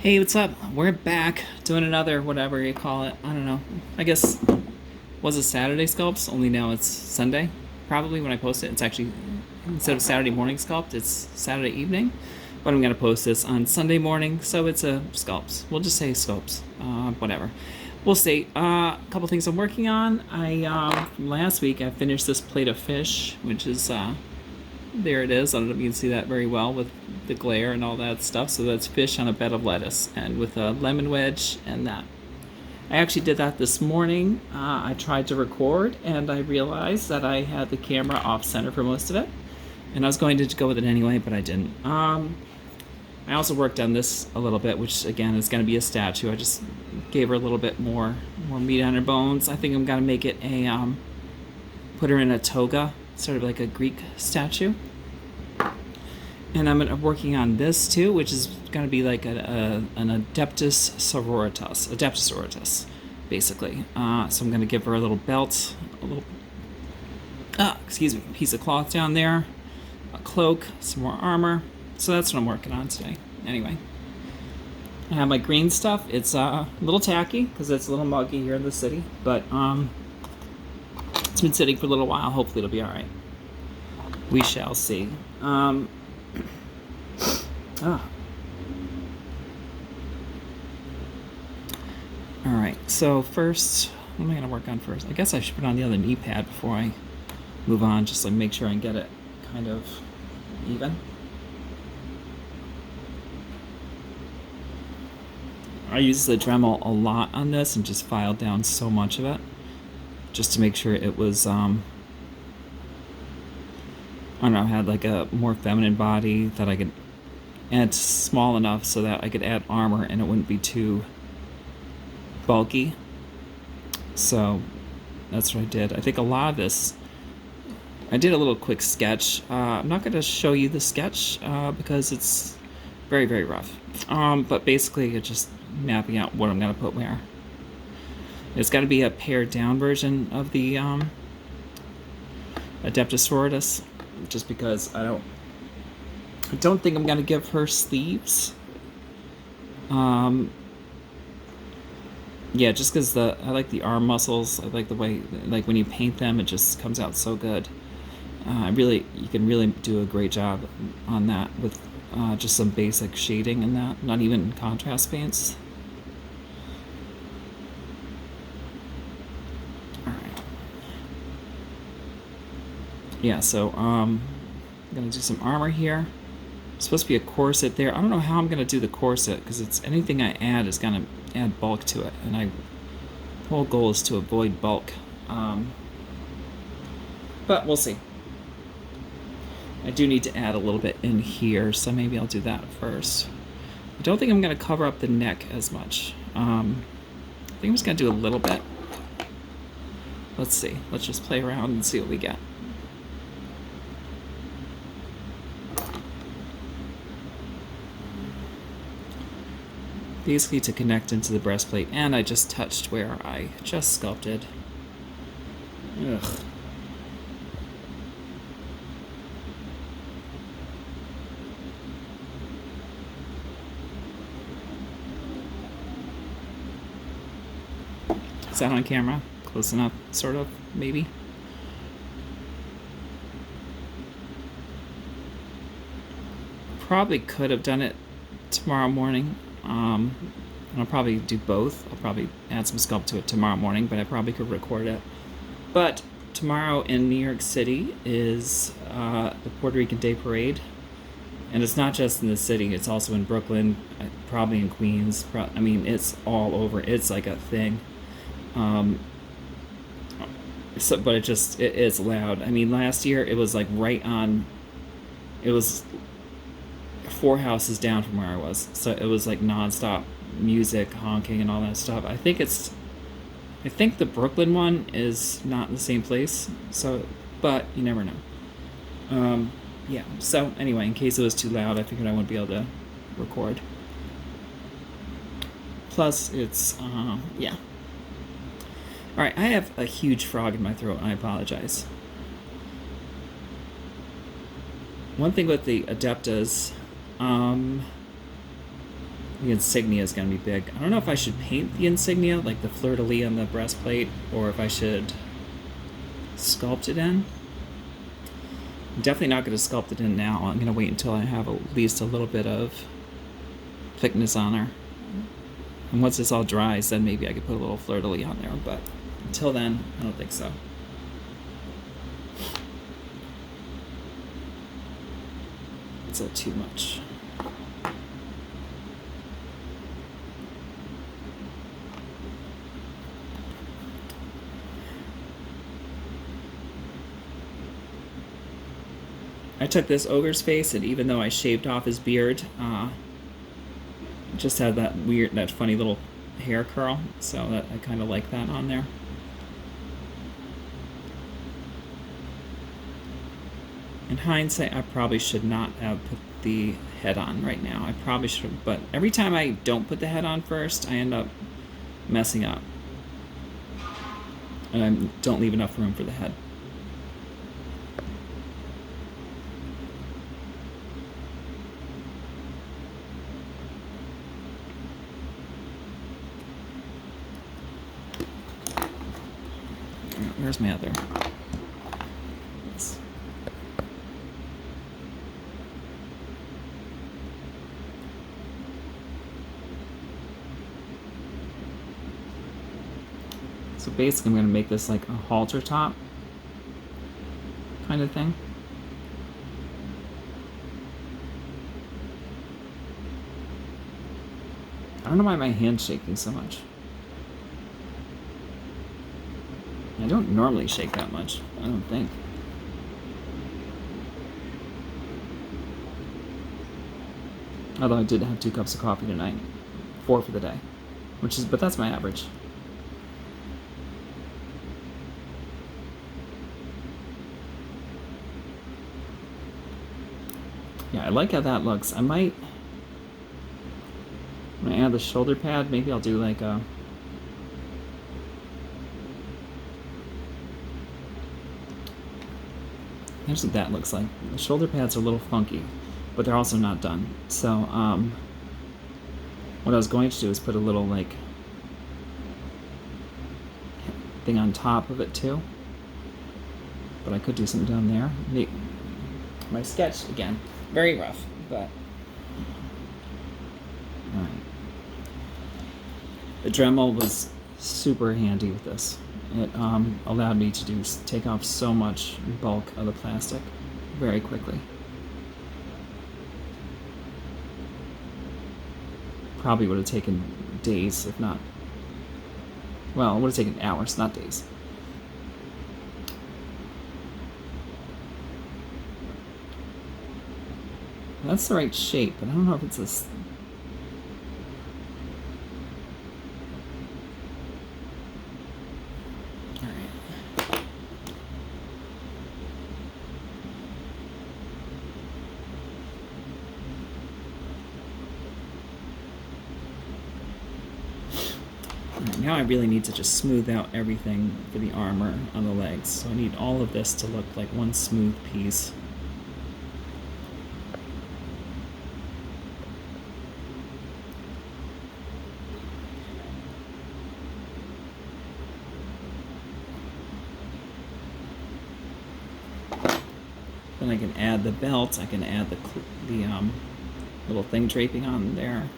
Hey, what's up? We're back doing another whatever you call it. I don't know. I guess was it Saturday sculpts? Only now it's Sunday. Probably when I post it, it's actually instead of Saturday morning sculpt, it's Saturday evening. But I'm gonna post this on Sunday morning, so it's a sculpts. We'll just say sculpts. Whatever. We'll see. A couple things I'm working on. From last week I finished this plate of fish, which is there it is. I don't know if you can see that very well with the glare and all that stuff. So that's fish on a bed of lettuce and with a lemon wedge and that. I actually did that this morning. I tried to record and I realized that I had the camera off center for most of it. And I was going to go with it anyway, but I didn't. I also worked on this a little bit, which again is going to be a statue. I just gave her a little bit more meat on her bones. I think I'm going to make it a, put her in a toga, sort of like a Greek statue. And I'm working on this too, which is going to be like an adeptus sororitas, basically. So I'm going to give her a little belt, piece of cloth down there, a cloak, some more armor. So that's what I'm working on today. Anyway, I have my green stuff. It's a little tacky because it's a little muggy here in the city, but it's been sitting for a little while. Hopefully it'll be all right. We shall see. All right, so first, what am I going to work on first? I guess I should put on the other knee pad before I move on, just to make sure I can get it kind of even. I use the Dremel a lot on this and just filed down so much of it, just to make sure it was, I don't know, had like a more feminine body that I could add small enough so that I could add armor and it wouldn't be too bulky. So that's what I did. I think a lot of this, I did a little quick sketch. I'm not going to show you the sketch because it's very, very rough. But basically it's just mapping out what I'm going to put where. It's got to be a pared down version of the Adeptus Sororitas, just because I don't think I'm gonna give her sleeves. Yeah, just because I like the arm muscles. I like the way, like when you paint them, it just comes out so good. You can really do a great job on that with just some basic shading and that, not even contrast paints. Yeah, so I'm gonna do some armor here. It's supposed to be a corset there. I don't know how I'm gonna do the corset because it's anything I add is gonna add bulk to it, and the whole goal is to avoid bulk. But we'll see. I do need to add a little bit in here, so maybe I'll do that first. I don't think I'm gonna cover up the neck as much. I think I'm just gonna do a little bit. Let's see. Let's just play around and see what we get. Basically to connect into the breastplate, and I just touched where I just sculpted. Ugh. Is that on camera? Close enough, sort of, maybe? Probably could have done it tomorrow morning. And I'll probably do both. I'll probably add some sculpt to it tomorrow morning, but I probably could record it. But tomorrow in New York City is the Puerto Rican Day Parade. And it's not just in the city, it's also in Brooklyn, probably in Queens. I mean, it's all over. It's like a thing. But it is loud. I mean, last year it was like it was 4 houses down from where I was, so it was like non-stop music, honking, and all that stuff. I think the Brooklyn one is not in the same place, so, but you never know. Yeah, so anyway, in case it was too loud, I figured I wouldn't be able to record. Plus, it's, yeah. Alright, I have a huge frog in my throat, and I apologize. One thing with the Adeptas, The insignia is going to be big. I don't know if I should paint the insignia, like the fleur-de-lis on the breastplate, or if I should sculpt it in. I'm definitely not going to sculpt it in now. I'm going to wait until I have at least a little bit of thickness on her. And once this all dries, then maybe I could put a little fleur-de-lis on there. But until then, I don't think so. It's a little too much. I took this ogre's face, and even though I shaved off his beard, just had that funny little hair curl, so that I kind of like that on there. In hindsight, I probably should not have put the head on right now. I probably should have, but every time I don't put the head on first, I end up messing up. And I don't leave enough room for the head. Where's my other? Yes. So basically I'm going to make this like a halter top kind of thing. I don't know why my hand's shaking so much. I don't normally shake that much, I don't think. Although I did have 2 cups of coffee tonight. 4 for the day. But that's my average. Yeah, I like how that looks. I might, when I add the shoulder pad, maybe I'll do like a, here's what that looks like. The shoulder pads are a little funky, but they're also not done. So, what I was going to do is put a little, like, thing on top of it, too. But I could do something down there. My sketch, again, very rough, but... Alright. The Dremel was super handy with this. It allowed me to take off so much bulk of the plastic very quickly. Probably would have taken days, if not, well, it would have taken hours, not days. That's the right shape, but I don't know if it's this. Now I really need to just smooth out everything for the armor on the legs. So I need all of this to look like one smooth piece. Then I can add the belt, I can add the little thing draping on there.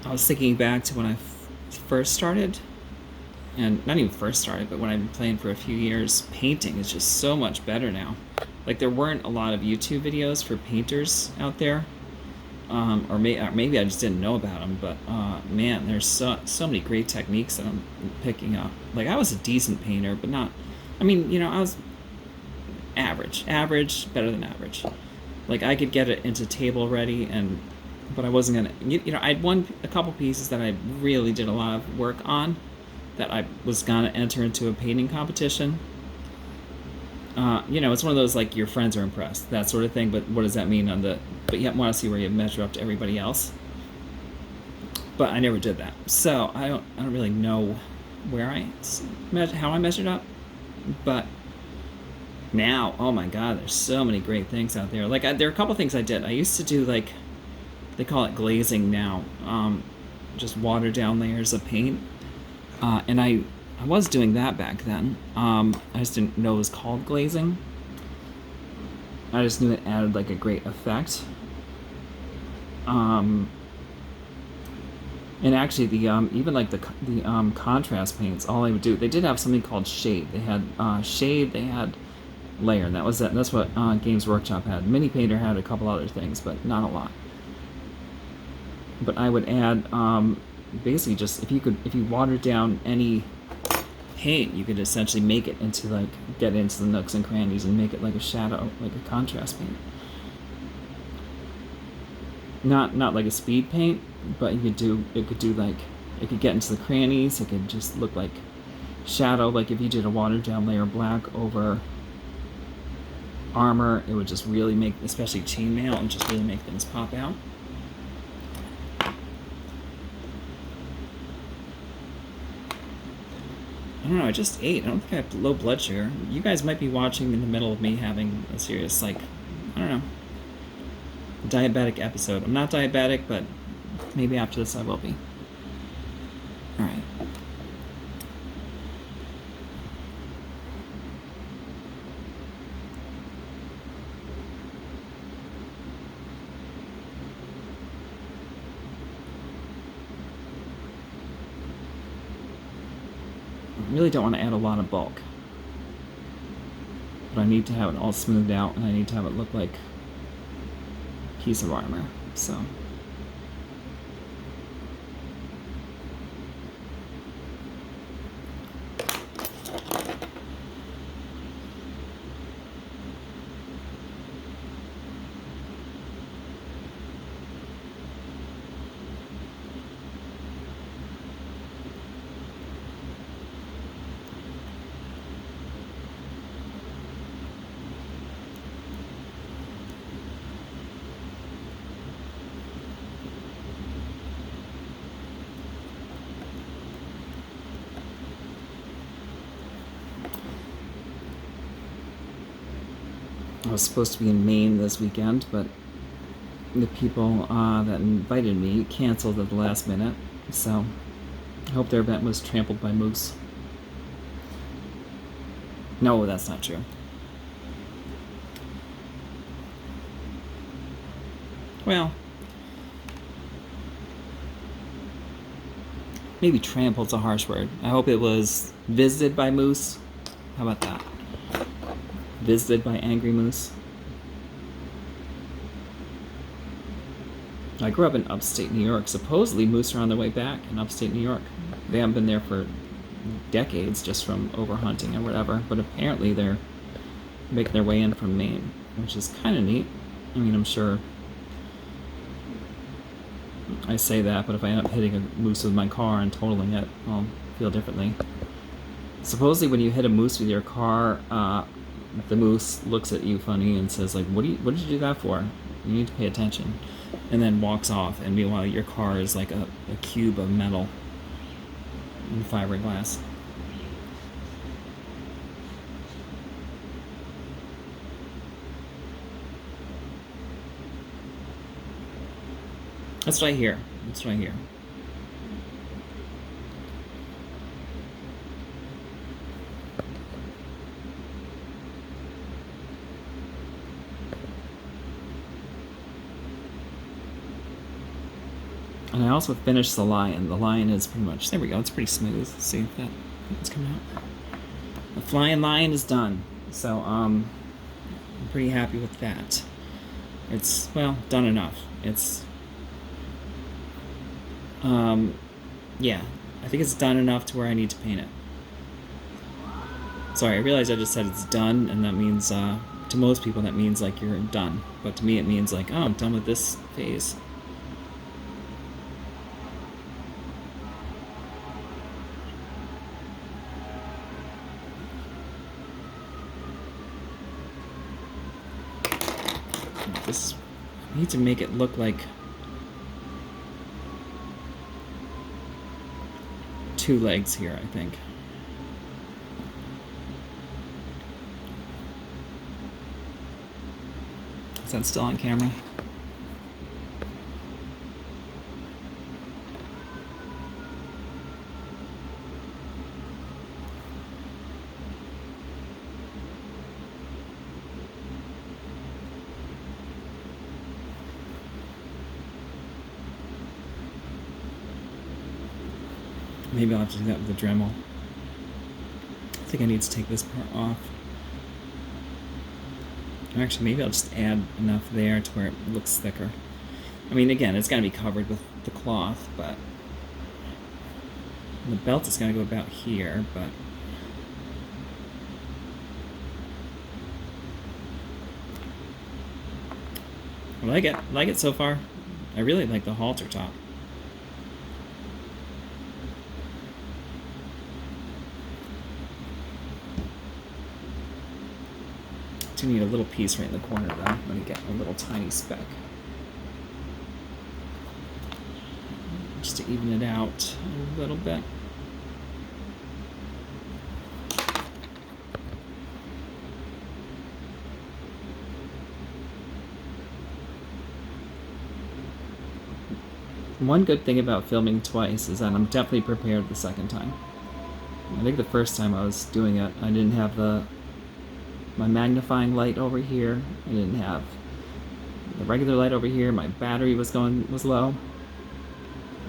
I was thinking back to when I first started, and not even first started, but when I've been playing for a few years, painting is just so much better now. Like, there weren't a lot of YouTube videos for painters out there, or maybe I just didn't know about them, but man, there's so many great techniques that I'm picking up. Like, I was a decent painter, but not, I mean, you know, I was average, better than average. Like, I could get it into table ready, but I wasn't gonna, you know, I'd won a couple pieces that I really did a lot of work on, that I was gonna enter into a painting competition. You know, it's one of those, like, your friends are impressed, that sort of thing, but what does that mean but you want to see where you measure up to everybody else. But I never did that, so I don't really know how I measured up, but now, oh my god, there's so many great things out there. Like there are a couple things I did. I used to do like they call it glazing now, just watered down layers of paint, and I was doing that back then. I just didn't know it was called glazing. I just knew it added like a great effect. And actually, the even like the contrast paints, all I would do, they did have something called shade. They had shade, they had layer, and that's what Games Workshop had. Mini Painter had a couple other things, but not a lot. But I would add basically just if you watered down any paint, you could essentially make it into like get into the nooks and crannies and make it like a shadow, like a contrast paint. Not like a speed paint, but it could get into the crannies. It could just look like shadow. Like if you did a watered down layer of black over armor, it would just really make, especially chainmail, and just really make things pop out. I don't know, I just ate. I don't think I have low blood sugar. You guys might be watching in the middle of me having a serious, like, I don't know, diabetic episode. I'm not diabetic, but maybe after this I will be. Alright. I really don't want to add a lot of bulk, but I need to have it all smoothed out, and I need to have it look like a piece of armor, so. I was supposed to be in Maine this weekend, but the people that invited me canceled at the last minute, so I hope their event was trampled by moose. No, that's not true. Well, maybe trampled's a harsh word. I hope it was visited by moose. How about that? Visited by angry moose. I grew up in upstate New York. Supposedly moose are on their way back in upstate New York. They haven't been there for decades just from overhunting or whatever, but apparently they're making their way in from Maine, which is kind of neat. I mean, I'm sure I say that, but if I end up hitting a moose with my car and totaling it, I'll feel differently. Supposedly when you hit a moose with your car, the moose looks at you funny and says, like, what did you do that for? You need to pay attention. And then walks off, and meanwhile your car is like a cube of metal and fiberglass. That's what I hear. That's what I hear. And I also finished the lion. The lion is pretty much, there we go, it's pretty smooth. Let's see if that's coming out. The flying lion is done. So, I'm pretty happy with that. It's, well, done enough. It's, yeah, I think it's done enough to where I need to paint it. Sorry, I realized I just said it's done, and that means, to most people that means like you're done. But to me it means like, oh, I'm done with this phase. This, I need to make it look like 2 legs here, I think. Is that still on camera? Maybe I'll have to do that with the Dremel. I think I need to take this part off. Or actually, maybe I'll just add enough there to where it looks thicker. I mean, again, it's going to be covered with the cloth, but the belt is going to go about here, but I like it so far. I really like the halter top. Do need a little piece right in the corner though. I'm going to get a little tiny speck. Just to even it out a little bit. One good thing about filming twice is that I'm definitely prepared the second time. I think the first time I was doing it, I didn't have my magnifying light over here. I didn't have the regular light over here. My battery was low.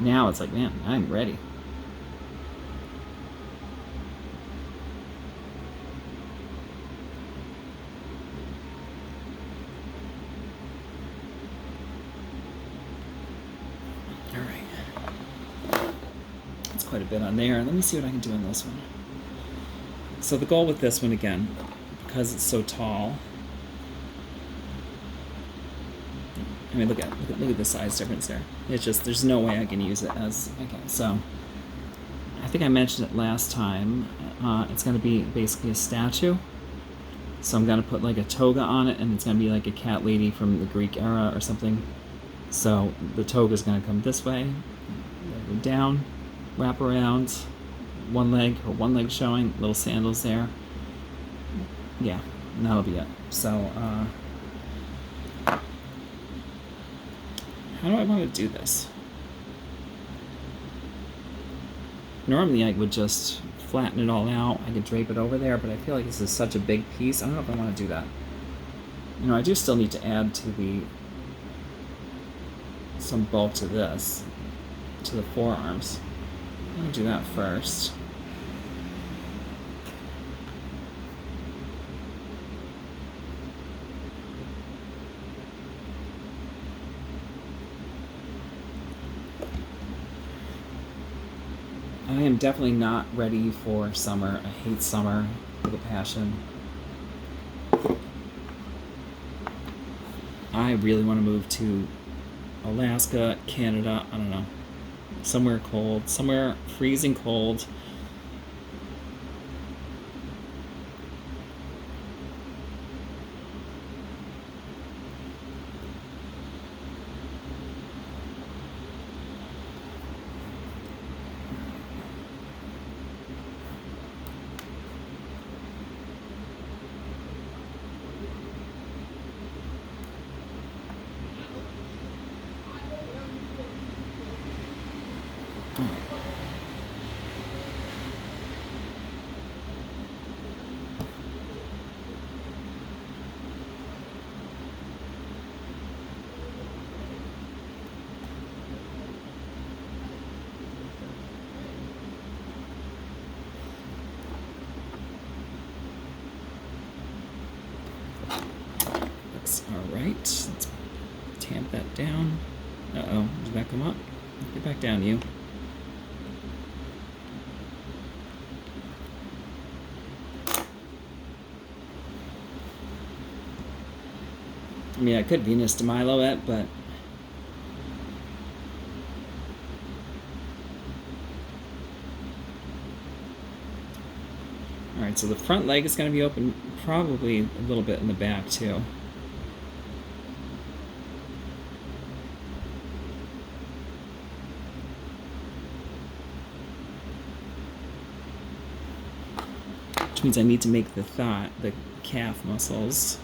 Now it's like, man, I'm ready. All right. That's quite a bit on there. Let me see what I can do on this one. So the goal with this one, again, because it's so tall. I mean, look at the size difference there. It's just, there's no way I can use it as, okay, so I think I mentioned it last time. It's going to be basically a statue. So I'm going to put like a toga on it, and it's going to be like a cat lady from the Greek era or something. So the toga is going to come this way, go down, wrap around, one leg showing, little sandals there. Yeah, and that'll be it. So, how do I want to do this? Normally I would just flatten it all out. I could drape it over there, but I feel like this is such a big piece. I don't know if I want to do that. You know, I do still need to add to some bulk to this, to the forearms. I'm going to do that first. I am definitely not ready for summer. I hate summer with a passion. I really want to move to Alaska, Canada, I don't know, somewhere cold, somewhere freezing cold. Alright, let's tamp that down. Uh-oh, did that come up? Get back down, you. I mean, I could Venus de Milo it, but alright, so the front leg is going to be open, probably a little bit in the back too. which means I need to make the calf muscles.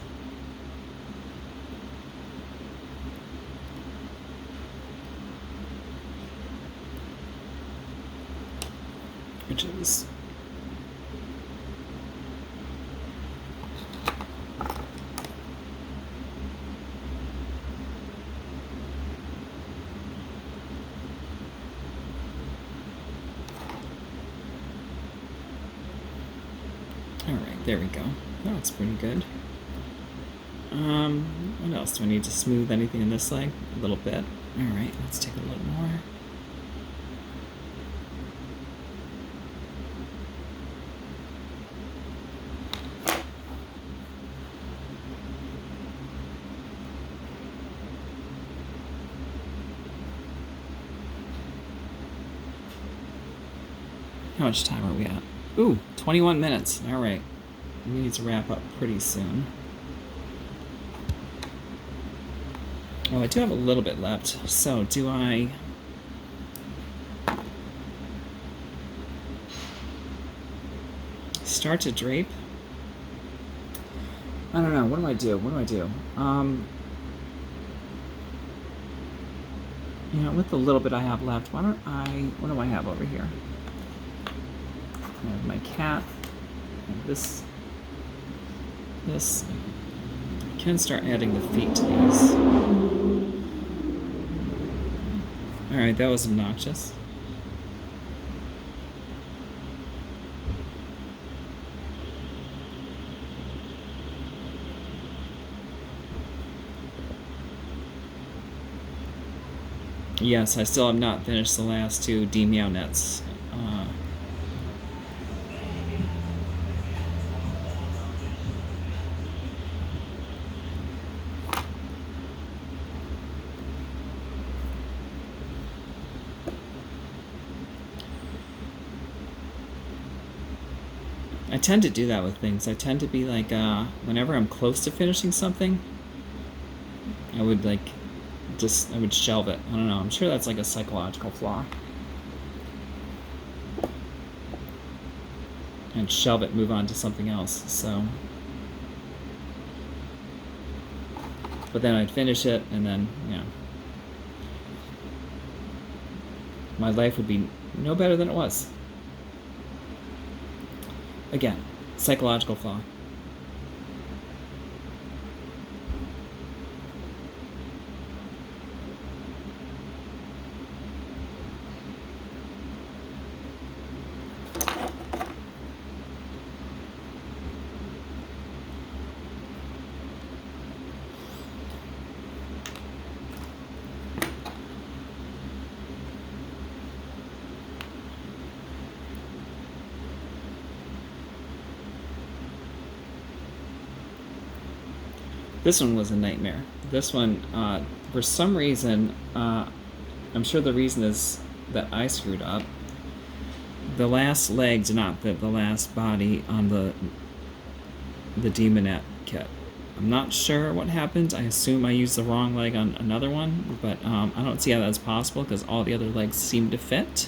Which is alright, there we go. That's pretty good. What else? Do I need to smooth anything in this leg? A little bit. Alright, let's take a little more. How much time are we at? Ooh, 21 minutes. All right. We need to wrap up pretty soon. Oh, I do have a little bit left. So, do I... start to drape? I don't know. What do I do? You know, with the little bit I have left, what do I have over here? I have my cat, and this. I can start adding the feet to these. Alright, that was obnoxious. Yes, I still have not finished the last two D-meow nets. I tend to do that with things. I tend to be like, whenever I'm close to finishing something, I would shelve it. I don't know. I'm sure that's like a psychological flaw. And shelve it, move on to something else. So, but then I'd finish it, and then, you know, my life would be no better than it was. Again, psychological flaw. This one was a nightmare. This one, for some reason, I'm sure the reason is that I screwed up. The last leg did not fit the last body on the Demonette kit. I'm not sure what happened. I assume I used the wrong leg on another one, but I don't see how that's possible because all the other legs seem to fit.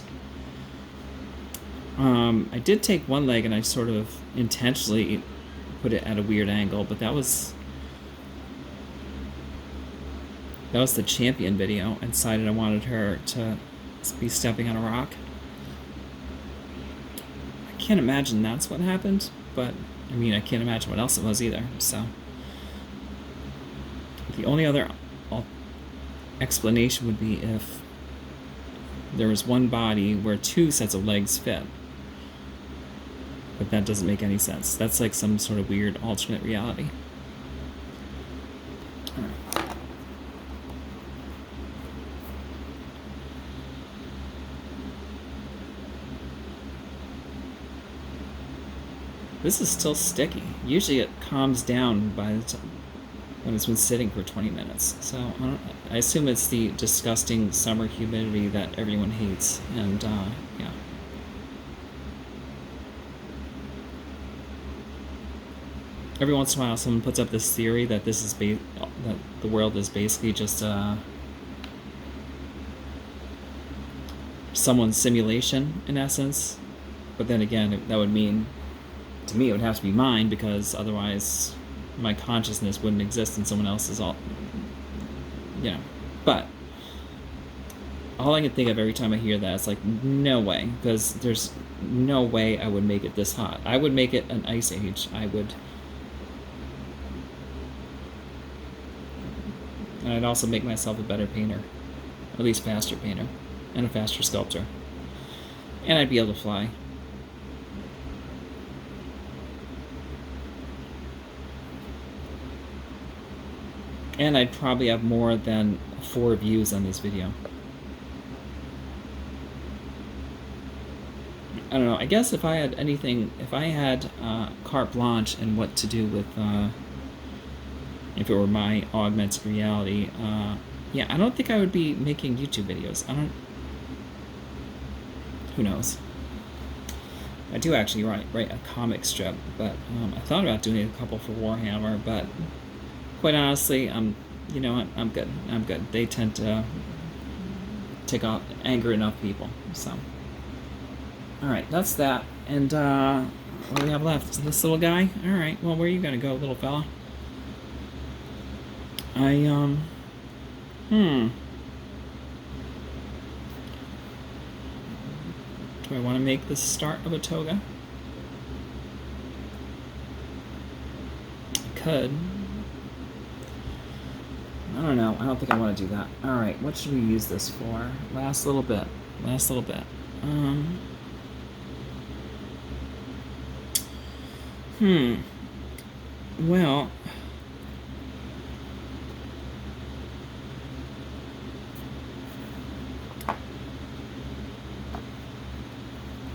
I did take one leg and I sort of intentionally put it at a weird angle, but that was the champion video. I decided I wanted her to be stepping on a rock. I can't imagine that's what happened, but I mean, I can't imagine what else it was either, so. The only other explanation would be if there was one body where two sets of legs fit. But that doesn't make any sense. That's like some sort of weird alternate reality. This is still sticky. Usually it calms down by the time when it's been sitting for 20 minutes. So I assume it's the disgusting summer humidity that everyone hates. And yeah. Every once in a while, someone puts up this theory that this is that the world is basically just someone's simulation in essence. But then again, that would mean to me, it would have to be mine, because otherwise my consciousness wouldn't exist and someone else's all, you know. But all I can think of every time I hear that is like, no way, because there's no way I would make it this hot. I would make it an ice age. I would. And I'd also make myself a better painter, at least faster painter, and a faster sculptor. And I'd be able to fly. And I'd probably have more than 4 views on this video. I don't know. I guess if I had anything, if I had carte blanche in what to do with, if it were my augmented reality, yeah, I don't think I would be making YouTube videos. I don't. Who knows? I do actually write a comic strip, but I thought about doing a couple for Warhammer, but quite honestly, you know what? I'm good. I'm good. They tend to take off, anger enough people. So, all right, that's that. And what do we have left? This little guy. All right. Well, where are you gonna go, little fella? Do I want to make the start of a toga? I could. I don't know. I don't think I want to do that. Alright, what should we use this for? Last little bit. Last little bit. Well...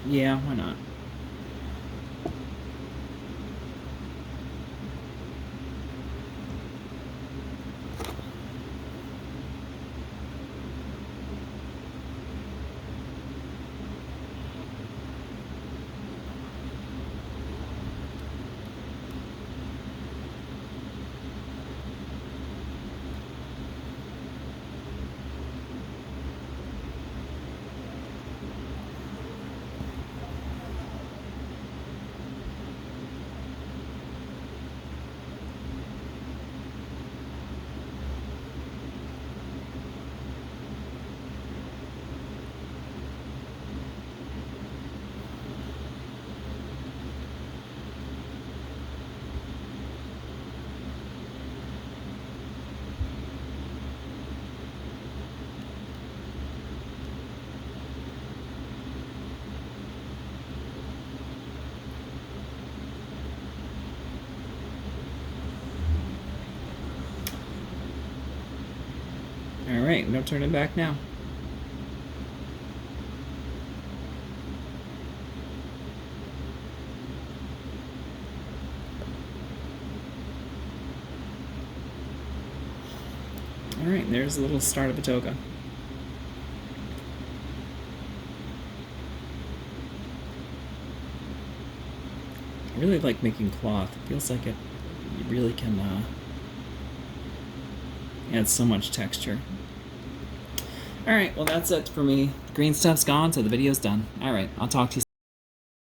yeah, why not? Alright, no turning back now. Alright, there's a little start of a toga. I really like making cloth. It feels like it really can add so much texture. Alright, well that's it for me. The green stuff's gone, so the video's done. Alright, I'll talk to you soon.